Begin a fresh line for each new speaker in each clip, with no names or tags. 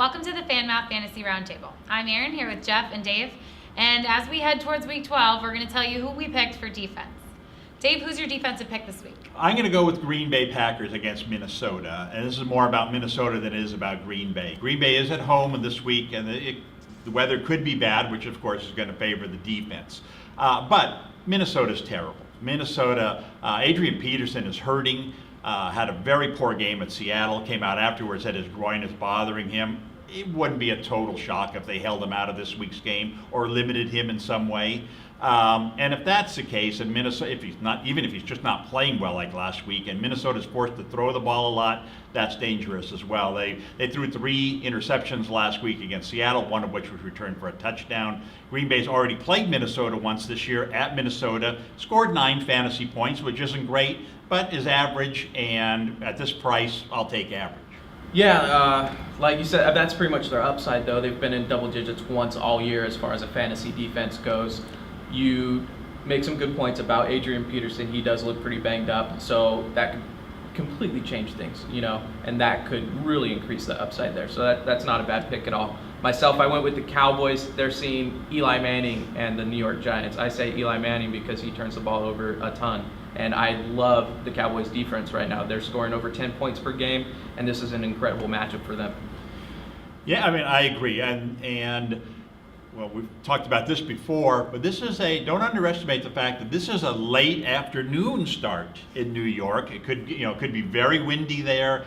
Welcome to the FanMouth Fantasy Roundtable. I'm Erin here with Jeff and Dave, and as we head towards Week 12, we're going to tell you who we picked for defense. Dave, who's your defensive pick this week?
I'm going to go with Green Bay Packers against Minnesota, and this is more about Minnesota than it is about Green Bay. Green Bay is at home this week, and the weather could be bad, which of course is going to favor the defense. But Minnesota's terrible. Minnesota, Adrian Peterson is hurting. Had a very poor game at Seattle, came out afterwards, said his groin is bothering him. It wouldn't be a total shock if they held him out of this week's game or limited him in some way. And if that's the case, and Minnesota, even if he's just not playing well like last week, and Minnesota's forced to throw the ball a lot, that's dangerous as well. They threw 3 interceptions last week against Seattle, one of which was returned for a touchdown. Green Bay's already played Minnesota once this year at Minnesota, scored 9 fantasy points, which isn't great, but is average, and at this price, I'll take average.
Yeah, like you said, that's pretty much their upside, though. They've been in double digits once all year as far as a fantasy defense goes. You make some good points about Adrian Peterson. He does look pretty banged up, so that could completely change things, and that could really increase the upside there. So that's not a bad pick at all. Myself, I went with the Cowboys. They're seeing Eli Manning and the New York Giants. I say Eli Manning because he turns the ball over a ton, and I love the Cowboys defense right now. They're scoring over 10 points per game, and this is an incredible matchup for them.
Yeah, I mean, I agree, and well, we've talked about this before, but don't underestimate the fact that this is a late afternoon start in New York. It could be very windy there.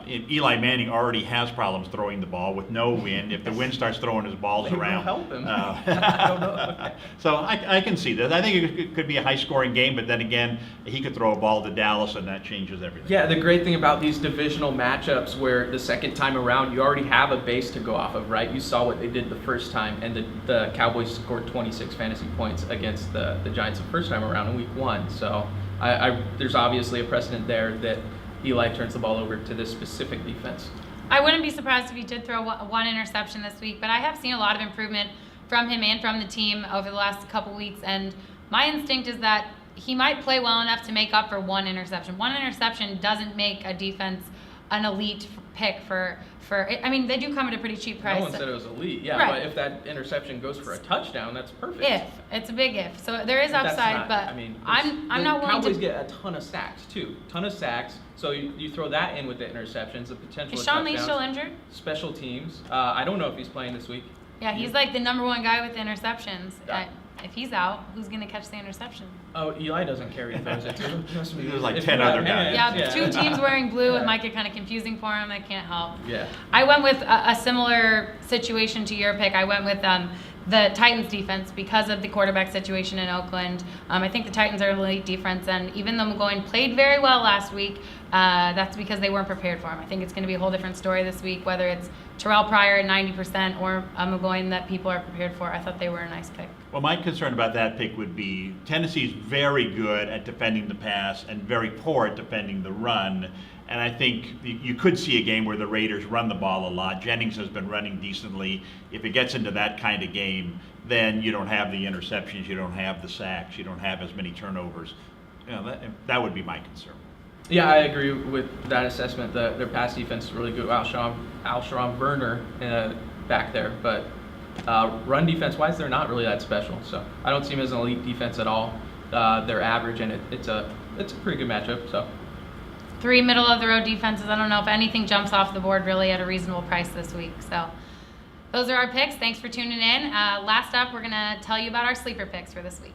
Eli Manning already has problems throwing the ball with no wind. If the wind starts throwing his balls around,
help him. I don't know.
So I can see that. I think it could be a high-scoring game, but then again, he could throw a ball to Dallas, and that changes everything.
Yeah, the great thing about these divisional matchups, where the second time around you already have a base to go off of, right? You saw what they did the first time, and the Cowboys scored 26 fantasy points against the Giants the first time around in Week 1. So there's obviously a precedent there that Eli turns the ball over to this specific defense.
I wouldn't be surprised if he did throw one interception this week, but I have seen a lot of improvement from him and from the team over the last couple weeks, and my instinct is that he might play well enough to make up for one interception. One interception doesn't make a defense an elite pick for I mean, they do come at a pretty cheap price.
No one said it was elite, yeah,
right.
But if that interception goes for a touchdown, that's perfect.
It's a big if. So there is upside, but I'm not willing
Cowboys
to.
get a ton of sacks too, So you throw that in with the interceptions, the potential.
Is Sean Lee still injured?
Special teams. I don't know if he's playing this week.
Yeah, he's like the number 1 guy with the interceptions. If he's out, who's going to catch the interception?
Oh, Eli doesn't carry throws it too.
There's like 10 other guys.
Yeah, 2 teams wearing blue, it might get kind of confusing for him. I can't help.
Yeah.
I went with a similar situation to your pick. I went with the Titans defense because of the quarterback situation in Oakland. I think the Titans are an elite defense, and even though McGowan played very well last week, that's because they weren't prepared for him. I think it's going to be a whole different story this week, whether it's Terrell Pryor at 90% or a McGowan that people are prepared for. I thought they were a nice pick.
Well, my concern about that pick would be Tennessee's very good at defending the pass and very poor at defending the run. And I think you could see a game where the Raiders run the ball a lot. Jennings has been running decently. If it gets into that kind of game, then you don't have the interceptions, you don't have the sacks, you don't have as many turnovers. That would be my concern.
Yeah, I agree with that assessment. Their pass defense is really good. Alshon Werner back there, but run defense-wise, they're not really that special. So I don't see them as an elite defense at all. They're average, and it's a pretty good matchup. So
3 middle-of-the-road defenses. I don't know if anything jumps off the board really at a reasonable price this week. So those are our picks. Thanks for tuning in. Last up, we're going to tell you about our sleeper picks for this week.